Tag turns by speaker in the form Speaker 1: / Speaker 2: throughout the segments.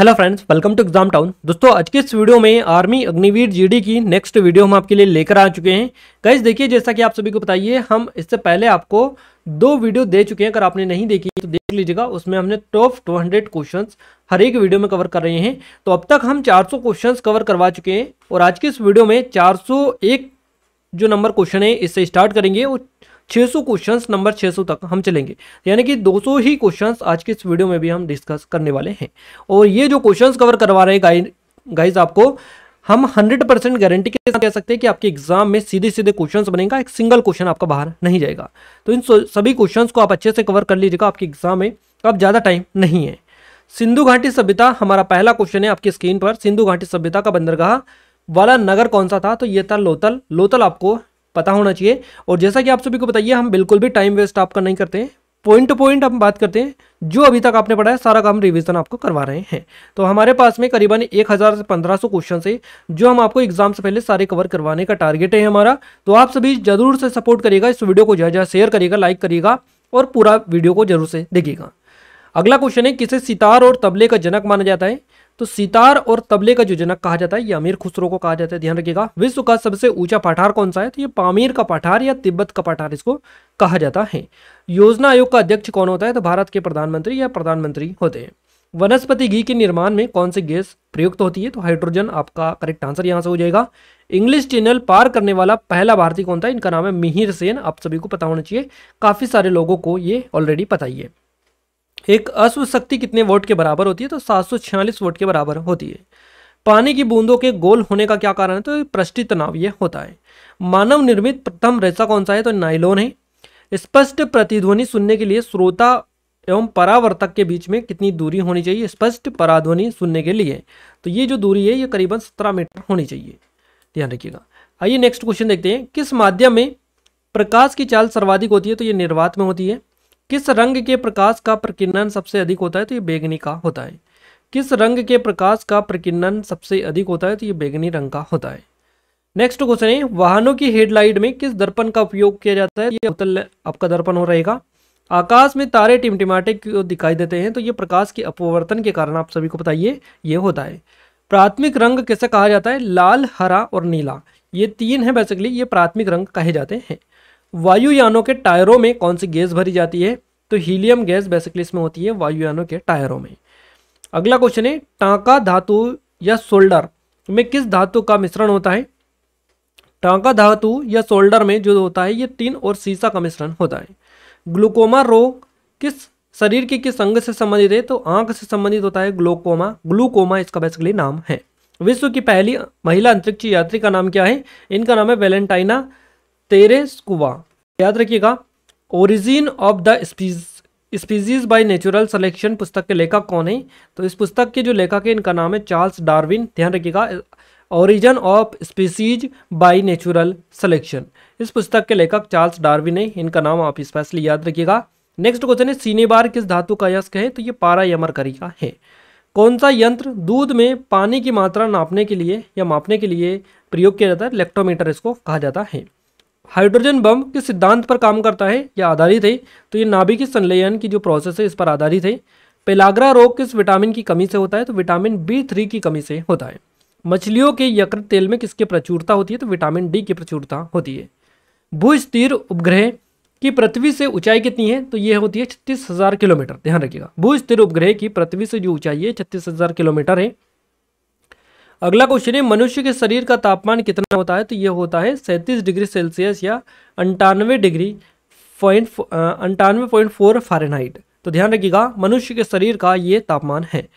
Speaker 1: Hello friends, welcome to exam town. दोस्तों, आज के इस वीडियो में आर्मी अग्निवीर जीडी की नेक्स्ट वीडियो हम आपके लिए लेकर आ चुके हैं। गाइस देखिए, जैसा कि आप सभी को बताइए, हम इससे पहले आपको 2 वीडियो दे चुके हैं। अगर आपने नहीं देखी तो देख लीजिएगा। उसमें हमने टॉप 200 क्वेश्चंस हर एक वीडियो में कवर कर रहे हैं। तो अब तक हम 400 क्वेश्चंस कवर करवा चुके हैं और आज के इस वीडियो में 401 जो नंबर क्वेश्चन है इससे स्टार्ट करेंगे और 600 क्वेश्चंस नंबर 600 तक हम चलेंगे। यानी कि 200 ही क्वेश्चंस आज के इस वीडियो में भी हम डिस्कस करने वाले हैं। और ये जो क्वेश्चंस कवर करवा रहे हैं गाइज आपको हम 100% गारंटी के साथ कह सकते हैं कि आपके एग्जाम में सीधे सीधे क्वेश्चंस बनेगा, एक सिंगल क्वेश्चन आपका बाहर नहीं जाएगा। तो इन सभी क्वेश्चंस को आप अच्छे से कवर कर लीजिएगा। आपके एग्जाम में अब ज़्यादा टाइम नहीं है। सिंधु घाटी सभ्यता हमारा पहला क्वेश्चन है आपकी स्क्रीन पर। सिंधु घाटी सभ्यता का बंदरगाह वाला नगर कौन सा था? तो ये था लोथल। लोथल आपको पता होना चाहिए। और जैसा कि आप सभी को बताइए, हम बिल्कुल भी टाइम वेस्ट आपका नहीं करते हैं। पॉइंट टू पॉइंट हम बात करते हैं। जो अभी तक आपने पढ़ा है सारा काम रिवीजन आपको करवा रहे हैं। तो हमारे पास में करीबन 1000 से 1500 क्वेश्चन है जो हम आपको एग्जाम से पहले सारे कवर करवाने का टारगेट है हमारा। तो आप सभी जरूर से सपोर्ट करिएगा, इस वीडियो को ज़्यादा शेयर करिएगा, लाइक करिएगा और पूरा वीडियो को जरूर से देखिएगा। अगला क्वेश्चन है, किसे सितार और तबले का जनक माना जाता है? तो सितार और तबले का जो जनक कहा जाता है ये अमीर खुसरो को कहा जाता है। ध्यान रखिएगा। विश्व का सबसे ऊंचा पठार कौन सा है? तो ये पामीर का पठार या तिब्बत का पठार इसको कहा जाता है। योजना आयोग का अध्यक्ष कौन होता है? तो भारत के प्रधानमंत्री या प्रधानमंत्री होते हैं। वनस्पति घी के निर्माण में कौन सी गैस प्रयुक्त होती है? तो हाइड्रोजन आपका करेक्ट आंसर यहाँ से हो जाएगा। इंग्लिश चैनल पार करने वाला पहला भारतीय कौन था? इनका नाम है मिहिर सेन। आप सभी को पता होना चाहिए, काफी सारे लोगों को ये ऑलरेडी पता ही है। एक अश्व शक्ति कितने वोट के बराबर होती है? तो 746 वोट के बराबर होती है। पानी की बूंदों के गोल होने का क्या कारण है? तो पृष्ठीय तनाव ये होता है। मानव निर्मित प्रथम रेशा कौन सा है? तो नायलॉन है। स्पष्ट प्रतिध्वनि सुनने के लिए श्रोता एवं परावर्तक के बीच में कितनी दूरी होनी चाहिए? स्पष्ट पराध्वनि सुनने के लिए तो ये जो दूरी है ये करीबन 17 मीटर होनी चाहिए। ध्यान रखिएगा। आइए नेक्स्ट क्वेश्चन देखते हैं। किस माध्यम में प्रकाश की चाल सर्वाधिक होती है? तो ये निर्वात में होती है। किस रंग के प्रकाश का प्रकीर्णन सबसे अधिक होता है? तो ये बैगनी का होता है। किस रंग के प्रकाश का प्रकीर्णन सबसे अधिक होता है? तो ये बैगनी रंग का होता है। नेक्स्ट क्वेश्चन है, वाहनों की हेडलाइट में किस दर्पण का उपयोग किया जाता है? ये उत्तल आपका दर्पण हो रहेगा। आकाश में तारे टिमटिमाटे क्यों दिखाई देते हैं? तो ये प्रकाश के अपवर्तन के कारण आप सभी को बताइए ये होता है। प्राथमिक रंग कैसे कहा जाता है? लाल, हरा और नीला, ये 3 है बेसिकली, ये प्राथमिक रंग कहे जाते हैं। वायुयानों के टायरों में कौन सी गैस भरी जाती है? तो हीलियम गैस बेसिकली इसमें होती है वायुयानों के टायरों में। अगला क्वेश्चन है, टांका धातु या सोल्डर में किस धातु का मिश्रण होता है? टांका धातु या सोल्डर में जो होता है ये टिन और सीसा का मिश्रण होता है। ग्लूकोमा रोग किस शरीर के किस अंग से संबंधित है? तो आंख से संबंधित होता है ग्लूकोमा। ग्लूकोमा इसका बेसिकली नाम है। विश्व की पहली महिला अंतरिक्ष यात्री का नाम क्या है? इनका नाम है वेलेंटाइना तेरेस्कुवा। याद रखिएगा। Origin of the species by natural selection पुस्तक के लेखक कौन है? तो इस पुस्तक के जो लेखक है इनका नाम है चार्ल्स डार्विन। ध्यान रखिएगा। Origin of species by natural selection, इस पुस्तक के लेखक चार्ल्स डार्विन है। इनका नाम आप स्पेशली याद रखिएगा। नेक्स्ट क्वेश्चन है, सीनेबार किस धातु का अयस्क है? तो ये पारा या मरकरी का है। कौन सा यंत्र दूध में पानी की मात्रा नापने के लिए या मापने के लिए प्रयोग किया जाता है? लेक्टोमीटर इसको कहा जाता है। हाइड्रोजन बम किस सिद्धांत पर काम करता है या आधारित है? तो ये नाभिकीय संलयन की जो प्रोसेस है इस पर आधारित है। पेलाग्रा रोग किस विटामिन की कमी से होता है? तो विटामिन B3 की कमी से होता है। मछलियों के यकृत तेल में किसकी प्रचुरता होती है? तो विटामिन D की प्रचुरता होती है। भू-स्थिर उपग्रह की पृथ्वी से ऊंचाई कितनी है? तो ये होती है 36,000 किलोमीटर। ध्यान रखिएगा। भू-स्थिर उपग्रह की पृथ्वी से जो ऊंचाई है 36,000 किलोमीटर है। अगला क्वेश्चन है, मनुष्य के शरीर का तापमान कितना होता है? तो ये होता है 37 डिग्री सेल्सियस या 98.4 फ़ारेनहाइट। तो ध्यान रखिएगा, मनुष्य के शरीर का ये तापमान है।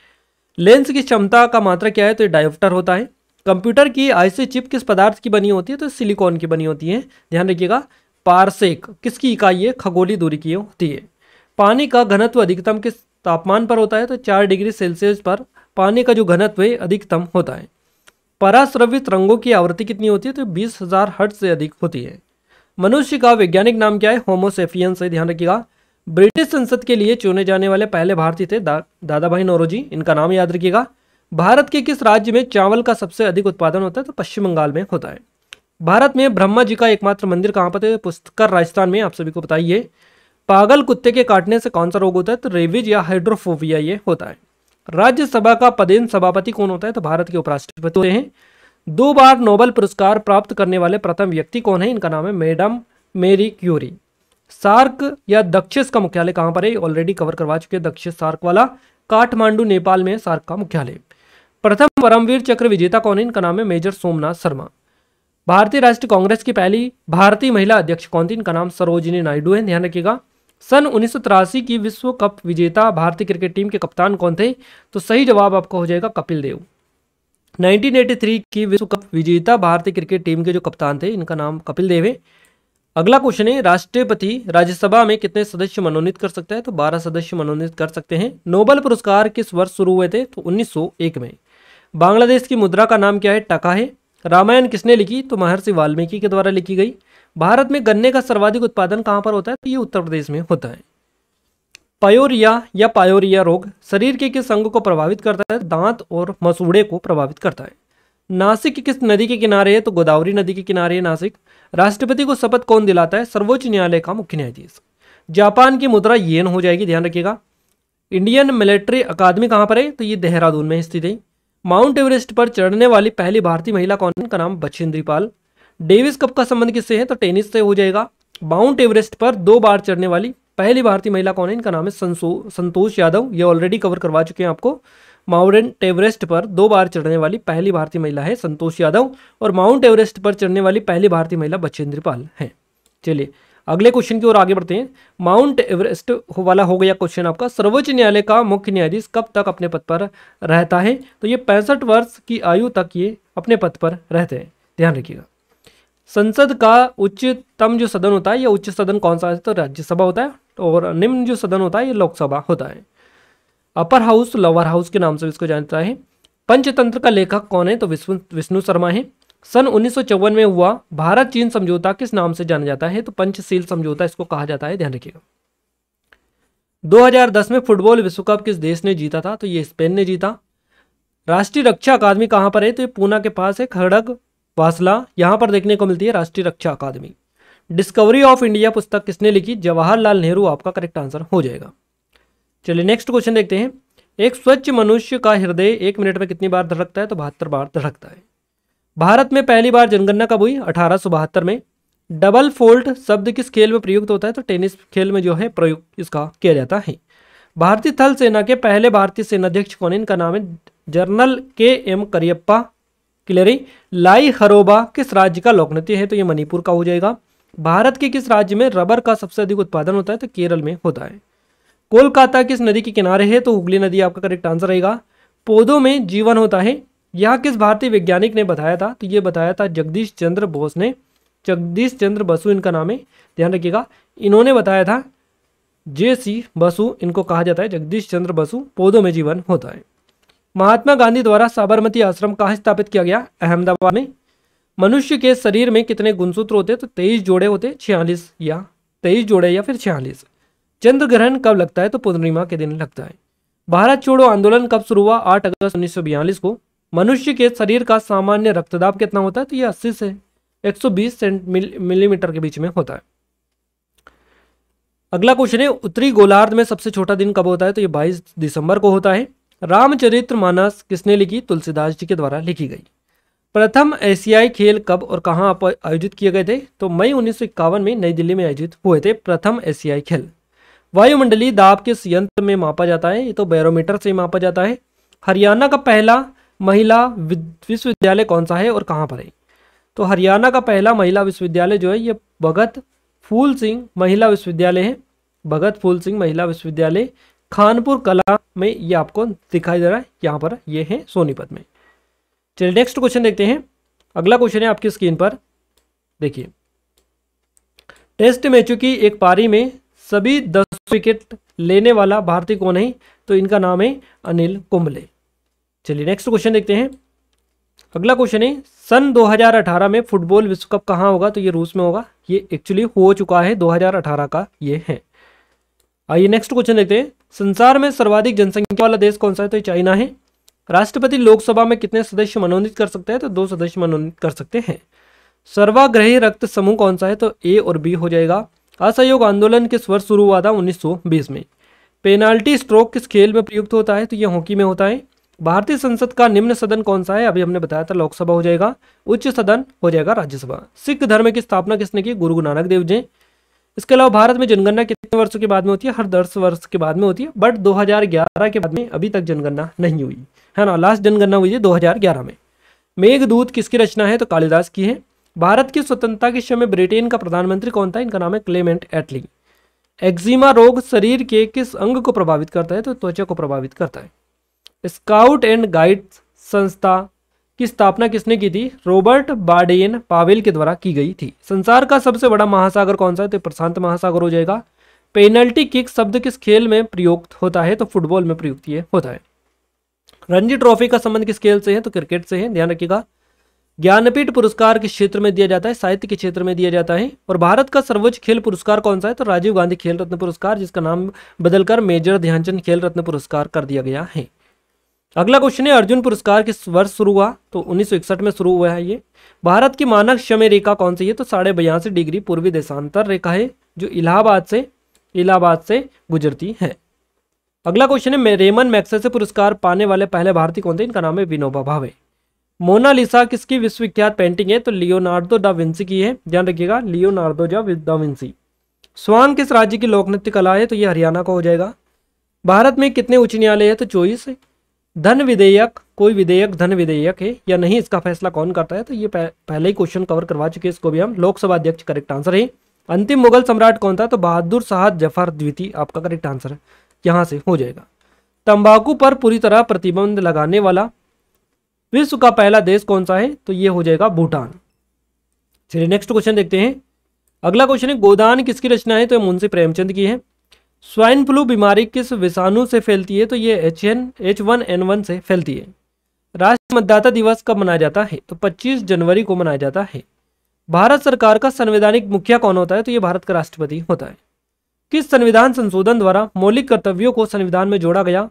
Speaker 1: लेंस की क्षमता का मात्रा क्या है? तो डायोप्टर होता है। कंप्यूटर की आईसी चिप किस पदार्थ की बनी होती है? तो सिलिकॉन की बनी होती है। ध्यान रखिएगा। पारसेक किसकी इकाई है? खगोलीय दूरी की होती है। पानी का घनत्व अधिकतम किस तापमान पर होता है? तो 4 डिग्री सेल्सियस पर पानी का जो घनत्व है अधिकतम होता है। पराश्रवित रंगों की आवृत्ति कितनी होती है? तो 20,000 हर्ट्ज से अधिक होती है। मनुष्य का वैज्ञानिक नाम क्या है? होमो सेपियंस है। ध्यान रखिएगा। ब्रिटिश संसद के लिए चुने जाने वाले पहले भारतीय थे दादा भाई नौरोजी। इनका नाम याद रखिएगा। भारत के किस राज्य में चावल का सबसे अधिक उत्पादन होता है? तो पश्चिम बंगाल में होता है। भारत में ब्रह्मा जी का एकमात्र मंदिर कहाँ पर है? पुष्कर राजस्थान में। आप सभी को बताइए। पागल कुत्ते के काटने से कौन सा रोग होता है? तो रेबीज या हाइड्रोफोबिया ये होता है। राज्यसभा का पदेन सभापति कौन होता है? तो भारत के उपराष्ट्रपति होते हैं। 2 बार नोबेल पुरस्कार प्राप्त करने वाले प्रथम व्यक्ति कौन है? इनका नाम है मैडम मेरी क्यूरी। सार्क या दक्षिस का मुख्यालय कहां पर है? ऑलरेडी कवर करवा चुके हैं दक्षिस सार्क वाला, काठमांडू नेपाल में सार्क का मुख्यालय। प्रथम परमवीर चक्र विजेता कौन है? इनका नाम है मेजर सोमनाथ शर्मा। भारतीय राष्ट्रीय कांग्रेस की पहली भारतीय महिला अध्यक्ष कौन थी? इनका नाम सरोजिनी नायडू है, ध्यान रखिएगा। सन 1983 की विश्व कप विजेता भारतीय क्रिकेट टीम के कप्तान कौन थे? तो सही जवाब आपका हो जाएगा कपिल देव। 1983 की विश्व कप विजेता भारतीय क्रिकेट टीम के जो कप्तान थे इनका नाम कपिल देव है। अगला क्वेश्चन है, राष्ट्रपति राज्यसभा में कितने सदस्य मनोनीत कर सकता है? तो 12 सदस्य मनोनीत कर सकते हैं। नोबेल पुरस्कार किस वर्ष शुरू हुए थे? तो 1901 में। बांग्लादेश की मुद्रा का नाम क्या है? टका है। रामायण किसने लिखी? तो महर्षि वाल्मीकि के द्वारा लिखी गई। भारत में गन्ने का सर्वाधिक उत्पादन कहां पर होता है? तो ये उत्तर प्रदेश में होता है। पायोरिया या पायोरिया रोग शरीर के किस अंग को प्रभावित करता है? दांत और मसूड़े को प्रभावित करता है। नासिक किस नदी के किनारे है? तो गोदावरी नदी के किनारे है नासिक। राष्ट्रपति को शपथ कौन दिलाता है? सर्वोच्च न्यायालय का मुख्य न्यायाधीश। जापान की मुद्रा येन हो जाएगी, ध्यान रखिएगा। इंडियन मिलिट्री अकादमी कहां पर है? तो ये देहरादून में स्थित है। माउंट एवरेस्ट पर चढ़ने वाली पहली भारतीय महिला कौन है? इनका नाम बछेंद्री पाल। डेविस कप का संबंध किससे है? तो टेनिस से हो जाएगा। माउंट एवरेस्ट पर 2 बार चढ़ने वाली पहली भारतीय महिला कौन है? इनका नाम है संतोष यादव। ये ऑलरेडी कवर करवा चुके हैं आपको। माउंट एवरेस्ट पर 2 बार चढ़ने वाली पहली भारतीय महिला है संतोष यादव, और माउंट एवरेस्ट पर चढ़ने वाली पहली भारतीय महिला बछेंद्री पाल है। चलिए अगले क्वेश्चन की ओर आगे बढ़ते हैं। माउंट एवरेस्ट वाला हो गया क्वेश्चन आपका। सर्वोच्च न्यायालय का मुख्य न्यायाधीश कब तक अपने पद पर रहता है? तो ये 65 वर्ष की आयु तक ये अपने पद पर रहते हैं, ध्यान रखिएगा। संसद का उच्चतम जो सदन होता है, ये उच्च सदन कौन सा है? तो राज्यसभा होता है, और निम्न जो सदन होता है ये लोकसभा होता है। अपर हाउस लोअर हाउस के नाम से इसको जानता है। पंचतंत्र का लेखक कौन है? तो विष्णु शर्मा है। सन 1954 में हुआ भारत चीन समझौता किस नाम से जाना जाता है? तो पंचशील समझौता इसको कहा जाता है, ध्यान रखिएगा। 2010 में फुटबॉल विश्व कप किस देश ने जीता था? तो ये स्पेन ने जीता। राष्ट्रीय रक्षा अकादमी कहां पर है? तो ये पूना के पास है, खड़ग वासला यहां पर देखने को मिलती है राष्ट्रीय रक्षा अकादमी। डिस्कवरी ऑफ इंडिया पुस्तक किसने लिखी? जवाहरलाल नेहरू आपका करेक्ट आंसर हो जाएगा। चलिए नेक्स्ट क्वेश्चन देखते हैं। एक स्वच्छ मनुष्य का हृदय 1 मिनट में कितनी बार धड़कता है? तो 72 बार धड़कता है। भारत में पहली बार जनगणना कब हुई? 1872 में। डबल फोल्ट शब्द किस खेल में प्रयुक्त होता है? तो टेनिस खेल में जो है प्रयोग इसका किया जाता है। भारतीय थल सेना के पहले भारतीय सेनाध्यक्ष कौन है? इनका नाम है जनरल KM करियप्पा किलरी। लाई हरोबा किस राज्य का लोकनृत्य है? तो ये मणिपुर का हो जाएगा। भारत के किस राज्य में रबर का सबसे अधिक उत्पादन होता है? तो केरल में होता है। कोलकाता किस नदी के किनारे है? तो हुगली नदी आपका करेक्ट आंसर रहेगा। पौधों में जीवन होता है, यह किस भारतीय वैज्ञानिक ने बताया था? तो ये बताया था जगदीश चंद्र बोस ने। जगदीश चंद्र बसु इनका नाम है, ध्यान रखिएगा। इन्होंने बताया था, JC बसु इनको कहा जाता है, जगदीश चंद्र बसु। पौधों में जीवन होता है। महात्मा गांधी द्वारा साबरमती आश्रम कहाँ स्थापित किया गया? अहमदाबाद में। मनुष्य के शरीर में कितने गुणसूत्र होते हैं? तो 23 जोड़े होते, 46 या 23 जोड़े या फिर 46। चंद्र ग्रहण कब लगता है? तो पूर्णिमा के दिन लगता है। भारत छोड़ो आंदोलन कब शुरू हुआ? 8 अगस्त 1942 को। मनुष्य के शरीर का सामान्य रक्तदाब कितना होता है? तो ये 80 से 120 मिलीमीटर के बीच में होता है। अगला क्वेश्चन है, उत्तरी गोलार्ध में सबसे छोटा दिन कब होता है? तो ये 22 दिसंबर को होता है। रामचरितमानस किसने लिखी? तुलसीदास जी के द्वारा लिखी गई। प्रथम एशियाई खेल कब और कहां आयोजित किए गए थे? तो मई 1951 में नई दिल्ली में आयोजित हुए थे प्रथम एशियाई खेल। वायुमंडलीय दाब किस यंत्र में मापा जाता है? ये तो बैरोमीटर से मापा जाता है। हरियाणा का पहला महिला विश्वविद्यालय कौन सा है और कहां पर है? तो हरियाणा का पहला महिला विश्वविद्यालय जो है ये भगत फूल सिंह महिला विश्वविद्यालय है। भगत फूल सिंह महिला विश्वविद्यालय खानपुर कला में ये आपको दिखाई दे रहा है, यहाँ पर ये है सोनीपत में। चलिए नेक्स्ट क्वेश्चन देखते हैं। अगला क्वेश्चन है आपकी स्क्रीन पर, देखिए। टेस्ट मैचों की एक पारी में सभी 10 विकेट लेने वाला भारतीय कौन है? तो इनका नाम है अनिल कुंबले। चलिए नेक्स्ट क्वेश्चन देखते हैं। अगला क्वेश्चन है, सन 2018 में फुटबॉल विश्व कप कहाँ होगा? तो ये रूस में होगा। ये एक्चुअली हो चुका है, 2018 का ये है। आइए नेक्स्ट क्वेश्चन देखते हैं। संसार में सर्वाधिक जनसंख्या वाला देश कौन सा है? तो चाइना है। राष्ट्रपति लोकसभा में कितने सदस्य मनोनीत कर सकते हैं? तो 2 सदस्य मनोनीत कर सकते हैं। सर्वाग्रही रक्त समूह कौन सा है? तो A और B हो जाएगा। असहयोग आंदोलन किस वर्ष शुरू हुआ था? 1920 में। पेनाल्टी स्ट्रोक किस खेल में प्रयुक्त होता है? तो ये हॉकी में होता है। भारतीय संसद का निम्न सदन कौन सा है? अभी हमने बताया था लोकसभा हो जाएगा, उच्च सदन हो जाएगा राज्यसभा। सिख धर्म की स्थापना किसने की? गुरु नानक देव जी। इसके अलावा भारत में जनगणना कितने वर्षों के बाद में होती है? हर 10 वर्ष के बाद में होती है, बट 2011 के बाद में अभी तक जनगणना नहीं हुई है ना। लास्ट जनगणना हुई है 2011 में। मेघदूत किसकी रचना है? तो कालिदास की है। भारत की स्वतंत्रता के समय ब्रिटेन का प्रधानमंत्री कौन था? इनका नाम है क्लेमेंट एटली। एक्जिमा रोग शरीर के किस अंग को प्रभावित करता है? तो त्वचा को प्रभावित करता है। स्काउट एंड गाइड्स संस्था की स्थापना किसने की थी? रॉबर्ट बाडेन पावेल के द्वारा की गई थी। संसार का सबसे बड़ा महासागर कौन सा है? तो प्रशांत महासागर हो जाएगा। पेनल्टी किक शब्द किस खेल में प्रयुक्त होता है? तो फुटबॉल में प्रयुक्त ये होता है। रणजी ट्रॉफी का संबंध किस खेल से है? तो क्रिकेट से है, ध्यान रखिएगा। ज्ञानपीठ पुरस्कार किस क्षेत्र में दिया जाता है? साहित्य के क्षेत्र में दिया जाता है। और भारत का सर्वोच्च खेल पुरस्कार कौन सा है? तो राजीव गांधी खेल रत्न पुरस्कार, जिसका नाम बदलकर मेजर ध्यानचंद खेल रत्न पुरस्कार कर दिया गया है। अगला क्वेश्चन है, अर्जुन पुरस्कार किस वर्ष शुरू हुआ? तो 1961 में शुरू हुआ है ये। भारत की मानक समय रेखा कौन सी है? तो 82.5 डिग्री पूर्वी देशांतर रेखा है, जो इलाहाबाद से गुजरती है। अगला क्वेश्चन है, रेमन मैग्सेसे पुरस्कार पाने वाले पहले भारतीय कौन थे? इनका नाम है विनोबा भावे। मोनालिसा किसकी विश्वविख्यात पेंटिंग है? तो लियोनार्डो डा विंसी की है, ध्यान रखिएगा, लियोनार्डो डा विंसी। स्वांग किस राज्य की लोक नृत्य कला है? तो ये हरियाणा का हो जाएगा। भारत में कितने उच्च न्यायालय है? तो 24 है। धन विधेयक, कोई विधेयक धन विधेयक है या नहीं, इसका फैसला कौन करता है? तो ये पहले ही क्वेश्चन कवर करवा चुके हैं, इसको भी हम। लोकसभा अध्यक्ष करेक्ट आंसर है। अंतिम मुगल सम्राट कौन था? तो बहादुर शाह जफर द्वितीय आपका करेक्ट आंसर है, यहां से हो जाएगा। तंबाकू पर पूरी तरह प्रतिबंध लगाने वाला विश्व का पहला देश कौन सा है? तो ये हो जाएगा भूटान। चलिए नेक्स्ट क्वेश्चन देखते हैं। अगला क्वेश्चन है, गोदान किसकी रचना है? तो मुंशी प्रेमचंद की है। स्वाइन फ्लू बीमारी किस विषाणु से फैलती है? तो ये H1N1 से फैलती है। राष्ट्रीय मतदाता दिवस कब मनाया जाता है? तो 25 जनवरी को मनाया जाता है। भारत सरकार का संवैधानिक मुखिया कौन होता है? तो ये भारत का राष्ट्रपति होता है। किस संविधान संशोधन द्वारा मौलिक कर्तव्यों को संविधान में जोड़ा गया?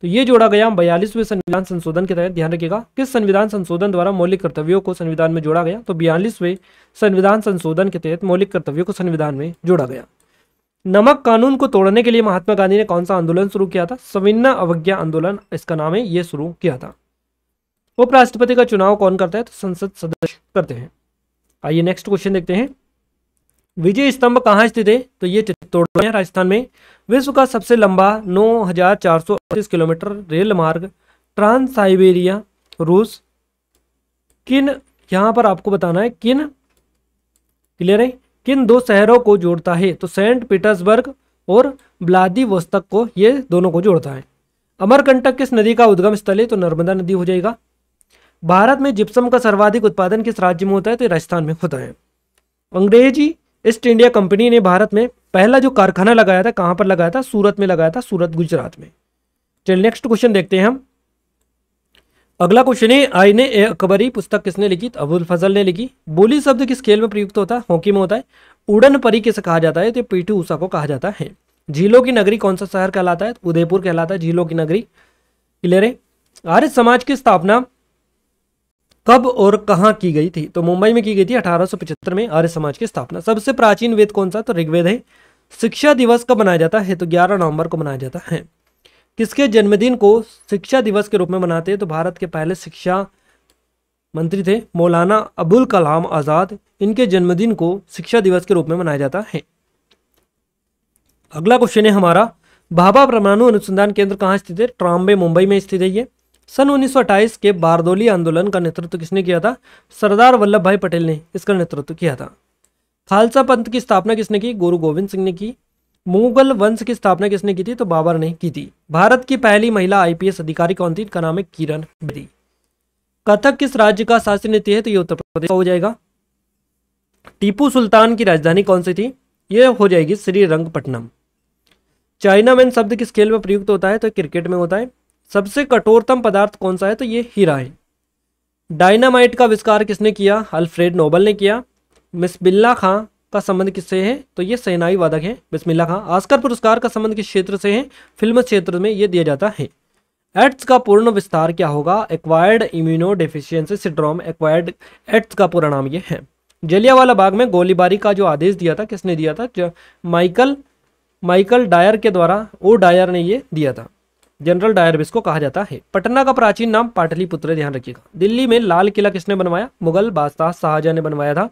Speaker 1: तो ये जोड़ा गया 42वें संविधान संशोधन के तहत, ध्यान रखिएगा। किस संविधान संशोधन द्वारा मौलिक कर्तव्यों को संविधान में जोड़ा गया? तो 42वें संविधान संशोधन के तहत मौलिक कर्तव्यों को संविधान में जोड़ा गया। नमक कानून को तोड़ने के लिए महात्मा गांधी ने कौन सा आंदोलन शुरू किया था? सविनय अवज्ञा आंदोलन इसका नाम है, ये शुरू किया था। उपराष्ट्रपति का चुनाव कौन करता है? तो संसद सदस्य करते हैं। आइए नेक्स्ट क्वेश्चन देखते हैं। विजय स्तंभ कहाँ स्थित है? तो ये चित्तौड़ में, राजस्थान में। विश्व का सबसे लंबा 9438 किलोमीटर रेल मार्ग ट्रांस साइबेरिया रूस किन, यहां पर आपको बताना है किन, क्लियर है, किन दो शहरों को जोड़ता है? तो सेंट पीटर्सबर्ग और व्लादिवोस्तोक को, ये दोनों को जोड़ता है। अमरकंटक किस नदी का उद्गम स्थल है? तो नर्मदा नदी हो जाएगा। भारत में जिप्सम का सर्वाधिक उत्पादन किस राज्य में होता है? तो राजस्थान में होता है। अंग्रेजी ईस्ट इंडिया कंपनी ने भारत में पहला जो कारखाना लगाया था, कहां पर लगाया था? सूरत में लगाया था, सूरत गुजरात में। चलिए नेक्स्ट क्वेश्चन देखते हैं हम। अगला क्वेश्चन है, आईने ए अकबरी पुस्तक किसने लिखी? तो अबुल फजल ने लिखी। बोली शब्द किस खेल में प्रयुक्त होता है? हॉकी में होता है। उड़न परी किसे कहा जाता है? तो पीटी उषा को कहा जाता है। झीलों की नगरी कौन सा शहर कहलाता है? उदयपुर कहलाता है झीलों की नगरी, क्लियर है। आर्य समाज की स्थापना कब और कहां की गई थी? तो मुंबई में की गई थी 1875 में आर्य समाज की स्थापना। सबसे प्राचीन वेद कौन सा? तो ऋग्वेद है। शिक्षा दिवस कब मनाया जाता है? तो 11 नवंबर को मनाया जाता है। किसके जन्मदिन को शिक्षा दिवस के रूप में मनाते हैं? तो भारत के पहले शिक्षा मंत्री थे मौलाना अबुल कलाम आजाद, इनके जन्मदिन को शिक्षा दिवस के रूप में मनाया जाता है। अगला क्वेश्चन है हमारा, भाभा परमाणु अनुसंधान केंद्र कहाँ स्थित है? ट्राम्बे मुंबई में स्थित है ये। सन 1928 के बारदोली आंदोलन का नेतृत्व किसने किया था? सरदार वल्लभ भाई पटेल ने इसका नेतृत्व किया था। खालसा पंथ की स्थापना किसने की? गुरु गोविंद सिंह ने की। मुगल वंश की स्थापना किसने की थी? तो बाबर ने की थी। भारत की पहली महिला आईपीएस अधिकारी कौन थी? इनका नाम है किरण बेदी। कथक किस राज्य का शास्त्रीय नृत्य है? तो ये उत्तर प्रदेश हो जाएगा। टीपू सुल्तान की राजधानी कौन सी थी? ये हो जाएगी श्रीरंगपट्टनम। चाइना मैन शब्द किस खेल में प्रयुक्त होता है? तो क्रिकेट में होता है। सबसे कठोरतम पदार्थ कौन सा है? तो ये हीरा है। डायनामाइट का आविष्कार किसने किया? अल्फ्रेड नोबल ने किया। बिस्मिल्लाह खां का संबंध किससे है? तो ये सेनाई वादक है बिस्मिल्लाह खां। ऑस्कर पुरस्कार का संबंध किस क्षेत्र से है? फिल्म क्षेत्र में ये दिया जाता है। एड्स का पूर्ण विस्तार क्या होगा? Acquired immunodeficiency syndrome, acquired AIDS का पूरा नाम ये है। जलियांवाला बाग में गोलीबारी का जो आदेश दिया था किसने दिया था? माइकल माइकल डायर के द्वारा, ओ डायर ने ये दिया था। जनरल डायर भी इसको कहा जाता है। पटना का प्राचीन नाम पाटलिपुत्र, ध्यान रखिएगा। दिल्ली में लाल किला किसने बनवाया? मुगल बादशाह शाहजहां ने बनवाया था।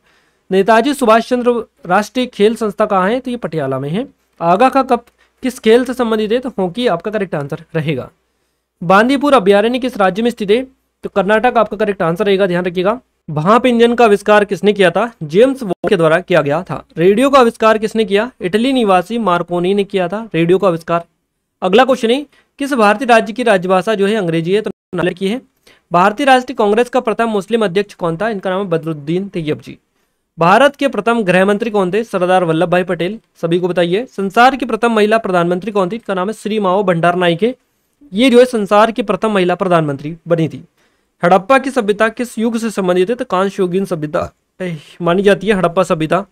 Speaker 1: नेताजी सुभाष चंद्र राष्ट्रीय खेल संस्था कहाँ है? तो ये पटियाला में है। आगा का कप किस खेल से संबंधित है? तो हॉकी आपका करेक्ट आंसर रहेगा। बांदीपुर अभ्यारण्य किस राज्य में स्थित है? तो कर्नाटक आपका करेक्ट आंसर रहेगा, ध्यान रखिएगा। भाप इंजन का आविष्कार किसने किया था? जेम्स वॉट के द्वारा किया गया था। रेडियो का आविष्कार किसने किया? इटली निवासी मार्कोनी ने किया था रेडियो का आविष्कार। अगला क्वेश्चन है, किस भारतीय राज्य की राजभाषा जो है अंग्रेजी है? तो की है। भारतीय राष्ट्रीय कांग्रेस का प्रथम मुस्लिम अध्यक्ष कौन था? इनका नाम है बदरुद्दीन तैयब जी। भारत के प्रथम गृह मंत्री कौन थे? सरदार वल्लभ भाई पटेल, सभी को बताइए। संसार की प्रथम महिला प्रधानमंत्री कौन थी? इनका नाम है श्री माओ भंडार नायके। ये जो है संसार की प्रथम महिला प्रधानमंत्री बनी थी। हड़प्पा की सभ्यता किस युग से संबंधित है? तो कांस्य युगीन सभ्यता मानी जाती है हड़प्पा सभ्यता।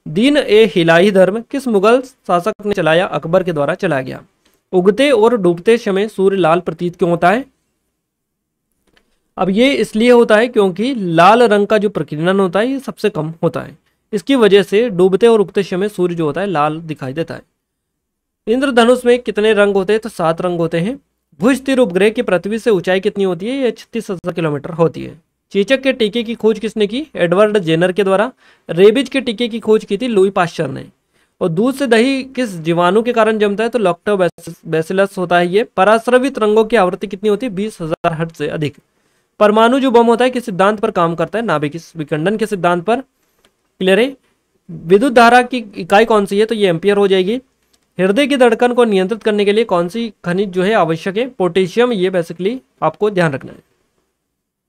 Speaker 1: दीन ए हिलाही धर्म किस मुगल शासक ने चलाया? अकबर के द्वारा चलाया गया। उगते और डूबते समय सूर्य लाल प्रतीत क्यों होता है? अब ये इसलिए होता है क्योंकि लाल रंग का जो प्रकीर्णन होता है ये सबसे कम होता है। इसकी वजह से डूबते और उगते समय सूर्य जो होता है लाल दिखाई देता है। इंद्रधनुष में कितने रंग होते हैं? तो 7 रंग होते हैं। भुज स्थिर उपग्रह की पृथ्वी से ऊंचाई कितनी होती है? ये 36,000 किलोमीटर होती है। चेचक के टीके की खोज किसने की? एडवर्ड जेनर के द्वारा। रेबीज के टीके की खोज की थी लुई पाश्चर ने। और दूध से दही किस जीवाणु के कारण जमता है? तो लैक्टोबैसिलस होता है ये। पराश्रवित रंगों की आवृत्ति कितनी होती है? 20,000 हर्ट्ज से अधिक। परमाणु जो बम होता है किस सिद्धांत पर काम करता है? नाभिक विखंडन के सिद्धांत पर। क्लियर है। विद्युत धारा की इकाई कौन सी है? तो ये एम्पियर हो जाएगी। हृदय की धड़कन को नियंत्रित करने के लिए कौन सी खनिज जो है आवश्यक है? पोटेशियम। ये बेसिकली आपको ध्यान रखना है।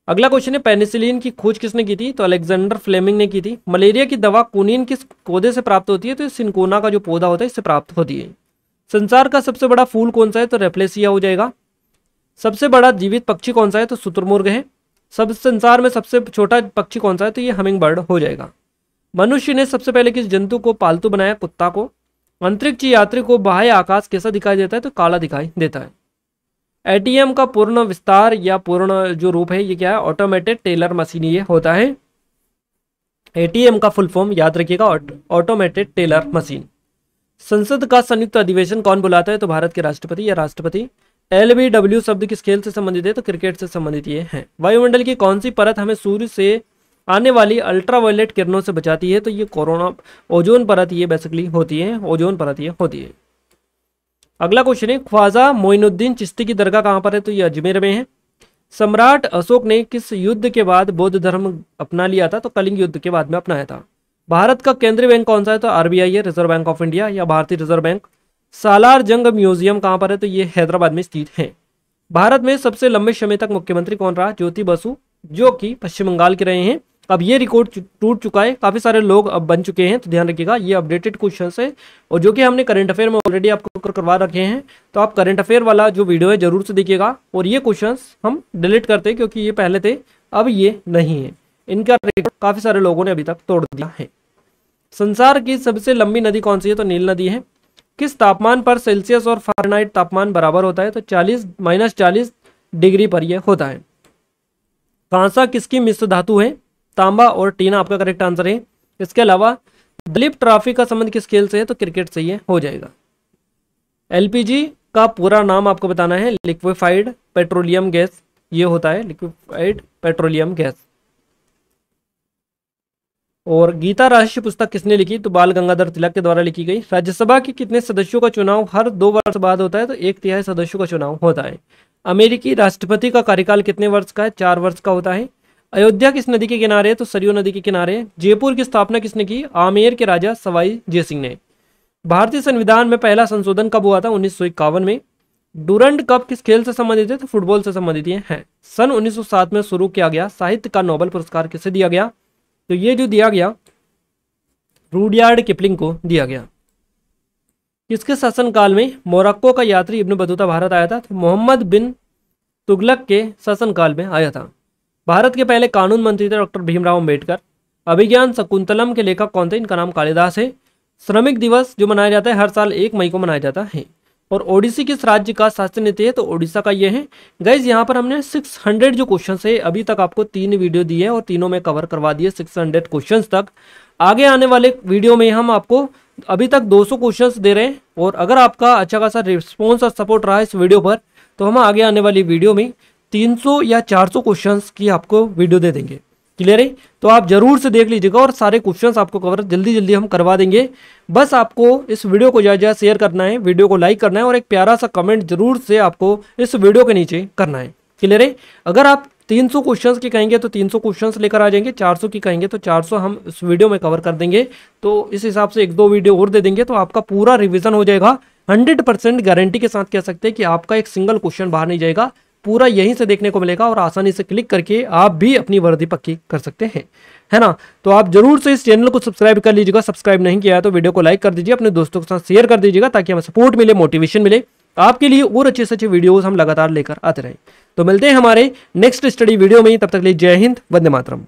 Speaker 1: अगला क्वेश्चन है, पेनिसिलिन की खोज किसने की थी? तो अलेक्जेंडर फ्लेमिंग ने की थी। मलेरिया की दवा कुनीन किस पौधे से प्राप्त होती है? तो सिनकोना का जो पौधा होता है इससे प्राप्त होती है। संसार का सबसे बड़ा फूल कौन सा है? तो रेफ्लेसिया हो जाएगा। सबसे बड़ा जीवित पक्षी कौन सा है? तो शुतुरमुर्ग है। सब संसार में सबसे छोटा पक्षी कौन सा है? तो ये हमिंग बर्ड हो जाएगा। मनुष्य ने सबसे पहले किस जंतु को पालतू बनाया? कुत्ता को। अंतरिक्ष यात्री को बाह्य आकाश कैसा दिखाई देता है? तो काला दिखाई देता है। एटीएम का पूर्ण विस्तार या पूर्ण जो रूप है ये क्या है? ऑटोमेटेड टेलर मशीन ये होता है। एटीएम का फुल फॉर्म याद रखिएगा, ऑटोमेटेड टेलर मशीन। संसद का संयुक्त अधिवेशन कौन बुलाता है? तो भारत के राष्ट्रपति या राष्ट्रपति। LBW शब्द किस खेल से संबंधित है? तो क्रिकेट से संबंधित ये है। वायुमंडल की कौन सी परत हमें सूर्य से आने वाली अल्ट्रावायलेट किरणों से बचाती है? तो ये कोरोना ओजोन परत ये बेसिकली होती है, ओजोन परत ये होती है। अगला क्वेश्चन है, ख्वाजा मोइनुद्दीन चिश्ती की दरगाह कहाँ पर है? तो ये अजमेर में है। सम्राट अशोक ने किस युद्ध के बाद बौद्ध धर्म अपना लिया था? तो कलिंग युद्ध के बाद में अपनाया था। भारत का केंद्रीय बैंक कौन सा है? तो RBI है, रिजर्व बैंक ऑफ इंडिया या भारतीय रिजर्व बैंक। सालार जंग म्यूजियम कहाँ पर है? तो ये हैदराबाद में स्थित है। भारत में सबसे लंबे समय तक मुख्यमंत्री कौन रहा? ज्योति बसु, जो कि पश्चिम बंगाल के रहे हैं। अब ये रिकॉर्ड टूट चुका है, काफी सारे लोग अब बन चुके हैं, तो ध्यान रखिएगा ये अपडेटेड क्वेश्चन है और जो कि हमने करंट अफेयर में ऑलरेडी आपको करवा रखे हैं। तो आप करंट अफेयर वाला जो वीडियो है जरूर से देखिएगा। और ये क्वेश्चंस हम डिलीट करते हैं क्योंकि ये पहले थे, अब ये नहीं है। इनका रिकॉर्ड काफी सारे लोगों ने अभी तक तोड़ दिया है। संसार की सबसे लंबी नदी कौन सी है? तो नील नदी है। किस तापमान पर सेल्सियस और फ़ारेनहाइट तापमान बराबर होता है? तो -40 डिग्री पर यह होता है। कांसा किसकी मिश्र धातु है? तांबा और टीना आपका करेक्ट आंसर है। इसके अलावा दलीप ट्रॉफी का संबंध किस खेल से है? तो क्रिकेट से ये हो जाएगा। LPG का पूरा नाम आपको बताना है, लिक्विफाइड पेट्रोलियम गैस ये होता है, लिक्विफाइड पेट्रोलियम गैस। और गीता राष्ट्रीय पुस्तक किसने लिखी? तो बाल गंगाधर तिलक के द्वारा लिखी गई। राज्यसभा के कितने सदस्यों का चुनाव हर 2 वर्ष बाद होता है? तो 1/3 सदस्यों का चुनाव होता है। अमेरिकी राष्ट्रपति का कार्यकाल कितने वर्ष का है? 4 वर्ष का होता है। अयोध्या किस नदी के किनारे है? तो सरयू नदी के किनारे है। जयपुर की स्थापना किसने की? आमेर के राजा सवाई जयसिंह ने। भारतीय संविधान में पहला संशोधन कब हुआ था? 1951 में। डूरंड कप किस खेल से संबंधित है? तो फुटबॉल से संबंधित है। सन 1907 में शुरू किया गया साहित्य का नोबेल पुरस्कार किसे दिया गया? तो ये जो दिया गया रूडयार्ड किपलिंग को दिया गया। किसके शासनकाल में मोरक्को का यात्री इब्न बतूता भारत आया था? तो मोहम्मद बिन तुगलक के शासनकाल में आया था। भारत के पहले कानून मंत्री थे डॉक्टर भीमराव अम्बेडकर। अभिज्ञान शकुंतलम के लेखक कौन थे? इनका नाम कालिदास है। श्रमिक दिवस जो मनाया जाता है हर साल 1 मई को मनाया जाता है। और ओडिसी किस राज्य का शासन नीति है? तो ओडिशा का ये है। गाइज यहाँ पर हमने 600 जो क्वेश्चन है अभी तक आपको 3 वीडियो दिए और तीनों में कवर करवा दिए 600 क्वेश्चन तक। आगे आने वाले वीडियो में हम आपको अभी तक 200 क्वेश्चंस दे रहे हैं और अगर आपका अच्छा खासा रिस्पॉन्स और सपोर्ट रहा इस वीडियो पर तो हम आगे आने वाली वीडियो में 300 या 400 क्वेश्चंस की आपको वीडियो दे देंगे। क्लियर है? तो आप जरूर से देख लीजिएगा और सारे क्वेश्चंस आपको कवर जल्दी जल्दी हम करवा देंगे। बस आपको इस वीडियो को ज़्यादा शेयर करना है, वीडियो को लाइक करना है और एक प्यारा सा कमेंट जरूर से आपको इस वीडियो के नीचे करना है। क्लियर है? अगर आप 300 क्वेश्चंस की कहेंगे तो 300 क्वेश्चंस लेकर आ जाएंगे, 400 की कहेंगे तो 400 हम इस वीडियो में कवर कर देंगे। तो इस हिसाब से 1-2 वीडियो और दे देंगे तो आपका पूरा रिवीजन हो जाएगा। 100% गारंटी के साथ कह सकते हैं कि आपका एक सिंगल क्वेश्चन बाहर नहीं जाएगा, पूरा यहीं से देखने को मिलेगा और आसानी से क्लिक करके आप भी अपनी वर्दी पक्की कर सकते हैं, है ना। तो आप जरूर से इस चैनल को सब्सक्राइब कर लीजिएगा, सब्सक्राइब नहीं किया है तो वीडियो को लाइक कर दीजिए, अपने दोस्तों के साथ शेयर कर दीजिएगा ताकि हमें सपोर्ट मिले, मोटिवेशन मिले आपके लिए और अच्छे से अच्छे वीडियोस हम लगातार लेकर आते रहें। तो मिलते हैं हमारे नेक्स्ट स्टडी वीडियो में, तब तक के लिए जय हिंद, वंदे मातरम।